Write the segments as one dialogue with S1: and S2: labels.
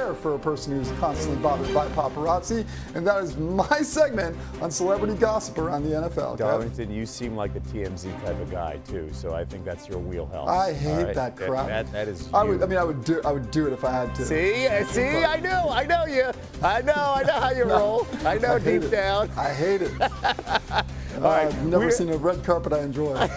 S1: rare for a person who's constantly bothered by paparazzi, and that is my segment on celebrity gossip around the NFL.
S2: Darlington, you seem like a TMZ type of guy too, so I think that's your wheelhouse.
S1: I hate that crap.
S2: That is.
S1: I would do it if I had to.
S2: See, I know you. I know how you roll. I know deep down.
S1: I hate it.
S2: All right,
S1: never seen a red carpet I enjoy.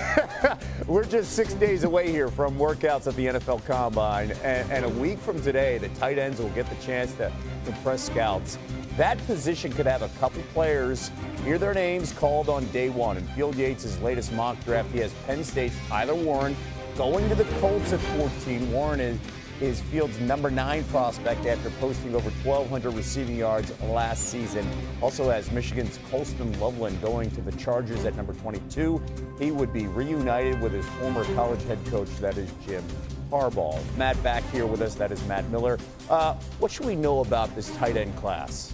S2: We're just 6 days away here from workouts at the NFL Combine, and a week from today, the tight ends will get the chance to impress scouts. That position could have a couple players hear their names called on day one. In Field Yates' latest mock draft, he has Penn State's Tyler Warren going to the Colts at 14. Warren is Field's number 9 prospect after posting over 1,200 receiving yards last season. Also has Michigan's Colston Loveland going to the Chargers at number 22. He would be reunited with his former college head coach, that is Jim Harbaugh. Matt back here with us, that is Matt Miller. What should we know about this tight end class?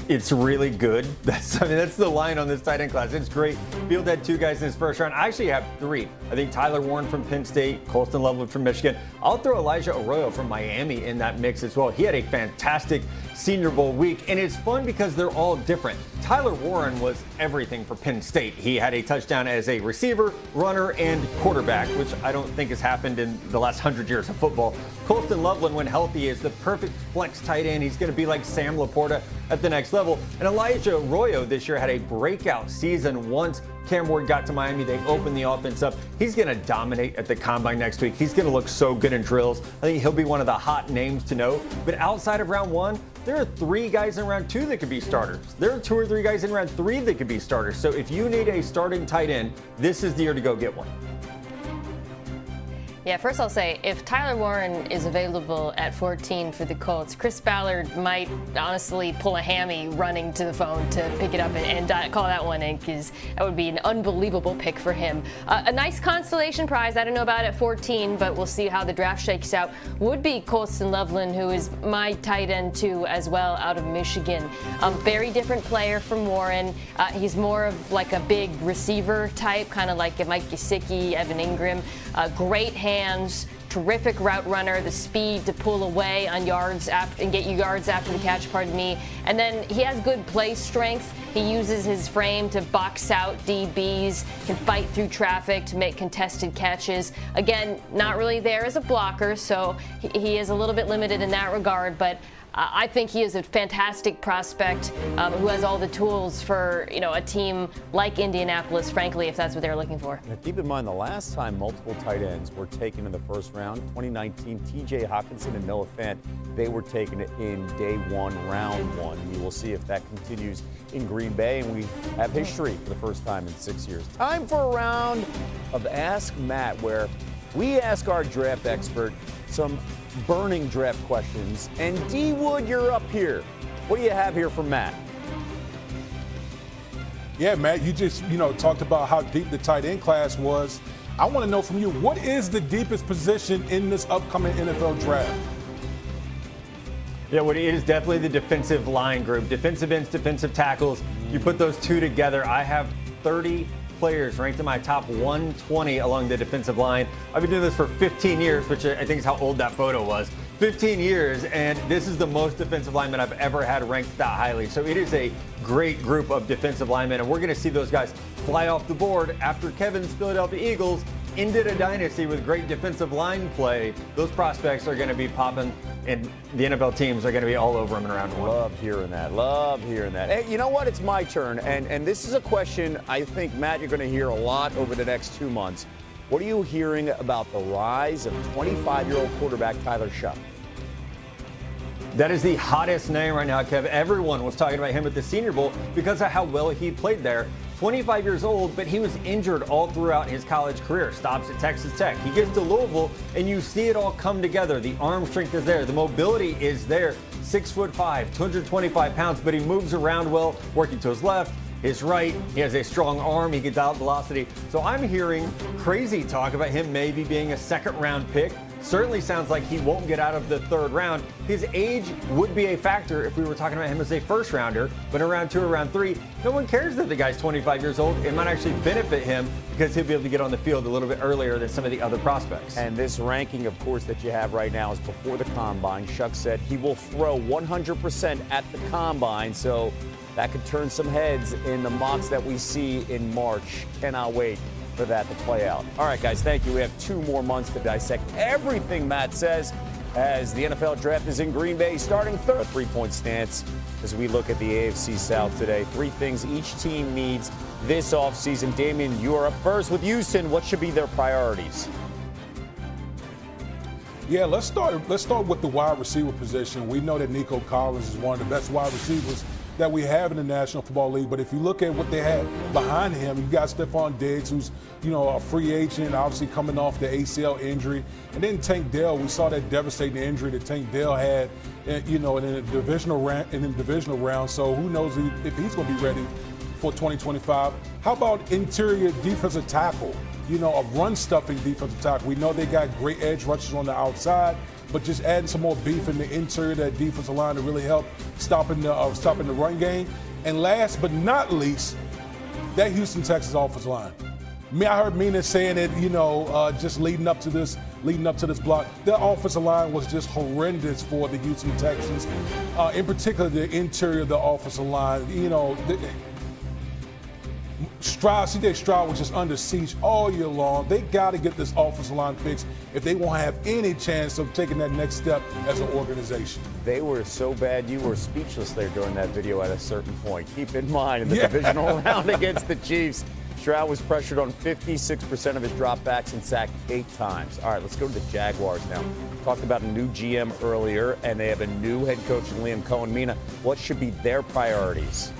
S3: It's really good. That's the line on this tight end class. It's great. Field had 2 guys in his first round. I actually have 3. I think Tyler Warren from Penn State, Colston Loveland from Michigan. I'll throw Elijah Arroyo from Miami in that mix as well. He had a fantastic Senior Bowl week, and it's fun because they're all different. Tyler Warren was everything for Penn State. He had a touchdown as a receiver, runner, and quarterback, which I don't think has happened in the last 100 years of football. Colston Loveland, when healthy, is the perfect flex tight end. He's going to be like Sam Laporta at the next level. And Elijah Arroyo this year had a breakout season. Once Cam Ward got to Miami, they opened the offense up. He's going to dominate at the Combine next week. He's going to look so good in drills. I think he'll be one of the hot names to know. But outside of round 1, there are 3 guys in round 2 that could be starters. There are 2 or 3 guys in round 3 that could be starters. So if you need a starting tight end, this is the year to go get one.
S4: Yeah, first I'll say, if Tyler Warren is available at 14 for the Colts, Chris Ballard might honestly pull a hammy running to the phone to pick it up and call that one in, because that would be an unbelievable pick for him. A nice consolation prize, I don't know about at 14, but we'll see how the draft shakes out, would be Colston Loveland, who is my tight end too as well, out of Michigan. Very different player from Warren. He's more of like a big receiver type, kind of like a Mike Gesicki, Evan Ingram. Great hands, terrific route runner, the speed to pull away on yards and get you yards after the catch, pardon me. And then he has good play strength. He uses his frame to box out DBs, can fight through traffic to make contested catches. Again, not really there as a blocker, so he is a little bit limited in that regard, but I think he is a fantastic prospect who has all the tools for, a team like Indianapolis, frankly, if that's what they're looking for.
S2: Now, keep in mind, the last time multiple tight ends were taken in the first round, 2019, T.J. Hockenson and Noah Fant, they were taken in day 1, round 1. We will see if that continues in Green Bay, and we have history for the first time in 6 years. Time for a round of Ask Matt, where we ask our draft expert some burning draft questions. And D. Wood, you're up here. What do you have here for Matt?
S5: Yeah, Matt, you just, talked about how deep the tight end class was. I want to know from you, what is the deepest position in this upcoming NFL draft?
S3: Yeah, it is definitely the defensive line group. Defensive ends, defensive tackles. You put those 2 together, I have 30 players ranked in my top 120 along the defensive line. I've been doing this for 15 years, which I think is how old that photo was. 15 years, and this is the most defensive linemen I've ever had ranked that highly. So it is a great group of defensive linemen, and we're going to see those guys fly off the board after Kevin's Philadelphia Eagles ended a dynasty with great defensive line play. Those prospects are going to be popping, and the NFL teams are going to be all over them in round 1.
S2: Love hearing that. Hey, you know what? It's my turn, and this is a question I think, Matt, you're going to hear a lot over the next 2 months. What are you hearing about the rise of 25-year-old quarterback Tyler Sharpe?
S3: That is the hottest name right now, Kev. Everyone was talking about him at the Senior Bowl because of how well he played there. 25 years old, but he was injured all throughout his college career. Stops at Texas Tech. He gets to Louisville, and you see it all come together. The arm strength is there. The mobility is there. 6'5", 225 pounds, but he moves around well, working to his left, his right. He has a strong arm. He gets out velocity. So I'm hearing crazy talk about him maybe being a second-round pick. certainly sounds like he won't get out of the third round. His age would be a factor if we were talking about him as a first rounder, but in round 2 or round 3, no one cares that the guy's 25 years old. It might actually benefit him because he'll be able to get on the field a little bit earlier than some of the other prospects.
S2: And this ranking, of course, that you have right now is before the combine. Shuck said he will throw 100% at the combine, so that could turn some heads in the mocks that we see in March. Cannot wait for that to play out. All right, guys, thank you. We have 2 more months to dissect everything Matt says as the NFL draft is in Green Bay, starting third 3-point stance as we look at the AFC South today. 3 things each team needs this offseason. Damien, you are up first with Houston. What should be their priorities?
S5: Yeah, let's start with the wide receiver position. We know that Nico Collins is one of the best wide receivers that we have in the National Football League. But if you look at what they have behind him, you got Stefon Diggs, who's, a free agent, obviously coming off the ACL injury. And then Tank Dell, we saw that devastating injury that Tank Dell had, in the divisional round. So who knows if he's going to be ready for 2025. How about interior defensive tackle? A run-stuffing defensive tackle. We know they got great edge rushers on the outside, but just adding some more beef in the interior of that defensive line to really help stopping the run game. And last but not least, that Houston Texans offensive line. I heard Mina saying it, just leading up to this block. Their offensive line was just horrendous for the Houston Texans. In particular, the interior of the offensive line. CJ Stroud was just under siege all year long. They got to get this offensive line fixed if they won't have any chance of taking that next step as an organization.
S2: They were so bad you were speechless there during that video at a certain point. Keep in mind, in the divisional round against the Chiefs, Stroud was pressured on 56% of his dropbacks and sacked 8 times. All right, let's go to the Jaguars now. Talked about a new GM earlier, and they have a new head coach in Liam Cohen. Mina, what should be their priorities?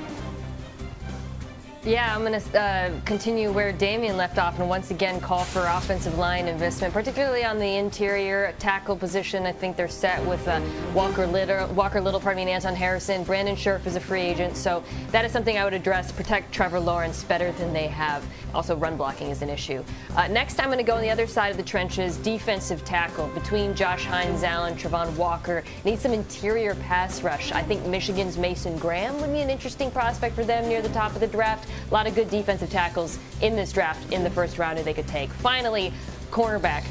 S4: Yeah, I'm going to continue where Damien left off and once again call for offensive line investment, particularly on the interior tackle position. I think they're set with Walker Little, and Anton Harrison. Brandon Scherf is a free agent, so that is something I would address. Protect Trevor Lawrence better than they have. Also, run blocking is an issue. Next, I'm going to go on the other side of the trenches, defensive tackle between Josh Hines, Allen, Travon Walker. Need some interior pass rush. I think Michigan's Mason Graham would be an interesting prospect for them near the top of the draft. A lot of good defensive tackles in this draft in the first round that they could take. Finally, cornerback.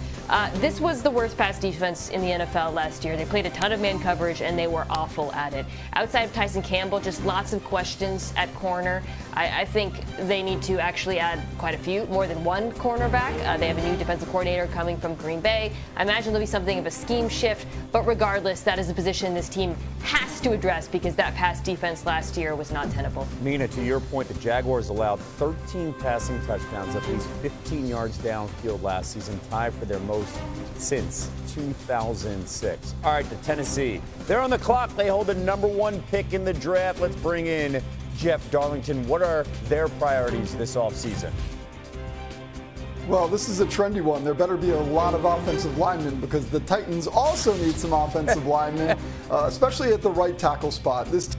S4: This was the worst pass defense in the NFL last year. They played a ton of man coverage, and they were awful at it. Outside of Tyson Campbell, just lots of questions at corner. I think they need to actually add quite a few, more than one cornerback. They have a new defensive coordinator coming from Green Bay. I imagine there'll be something of a scheme shift, but regardless, that is a position this team has to address because that pass defense last year was not tenable.
S2: Mina, to your point, the Jaguars allowed 13 passing touchdowns, at least 15 yards downfield last season, tied for their most since 2006. All right, to Tennessee. They're on the clock. They hold the #1 pick in the draft. Let's bring in Jeff Darlington. What are their priorities this offseason?
S1: Well, this is a trendy one. There better be a lot of offensive linemen because the Titans also need some offensive linemen, especially at the right tackle spot. This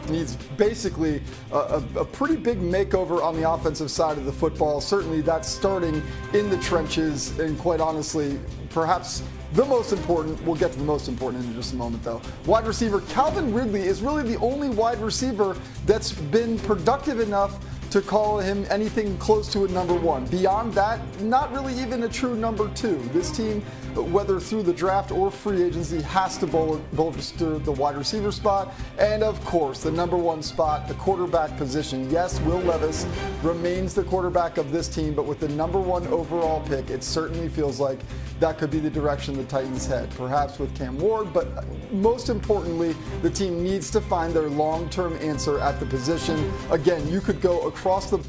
S1: needs basically a pretty big makeover on the offensive side of the football. Certainly that's starting in the trenches, and quite honestly, perhaps the most important. We'll get to the most important in just a moment, though. Wide receiver Calvin Ridley is really the only wide receiver that's been productive enough to call him anything close to a #1. Beyond that, not really even a true #2. This team, whether through the draft or free agency, has to bolster the wide receiver spot. And of course, the #1 spot, the quarterback position. Yes, Will Levis remains the quarterback of this team, but with the #1 overall pick, it certainly feels like that could be the direction the Titans head, perhaps with Cam Ward. But most importantly, the team needs to find their long-term answer at the position. Again, you could go across the...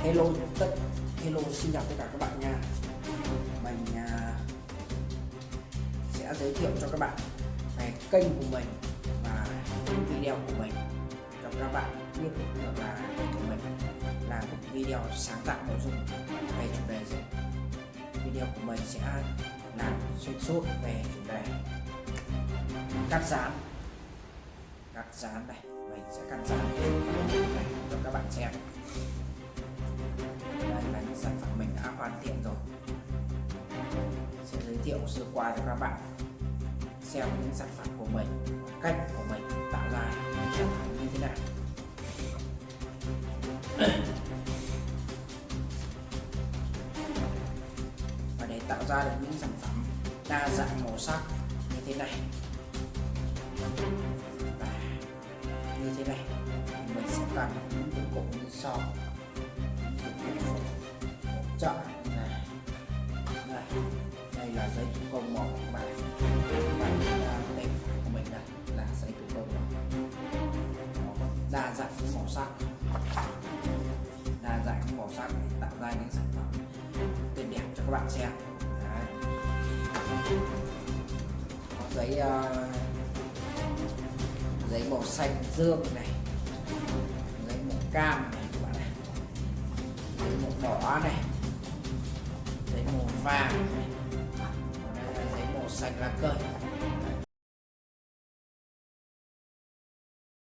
S6: Hello, xin chào tất cả các bạn nha. Mình sẽ giới thiệu cho các bạn về kênh của mình và những video của mình cho các bạn biết được là kênh của mình là một video sáng tạo nội dung về chủ đề gì. Video của mình sẽ làm xuyên suốt về chủ đề cắt dán này, mình sẽ cắt dán này cho các bạn xem. Đây là những sản phẩm mình đã hoàn thiện rồi, sẽ giới thiệu sơ qua cho các bạn xem những sản phẩm của mình, cách của mình tạo ra những sản phẩm như thế nào. Và để tạo ra được những sản phẩm đa dạng màu sắc như thế này và như thế này, mình sẽ cần những dụng cụ như sau. Hỗ trợ này, đây là giấy thủ công màu của bạn, tay phải của mình đây là giấy thủ công màu, đa dạng những màu sắc, để tạo ra những sản phẩm tuyệt đẹp cho các bạn xem. Đấy. Có giấy màu xanh dương này, giấy màu cam này các bạn này, giấy màu đỏ này, giấy màu vàng này. Còn đây là giấy màu xanh lá cây.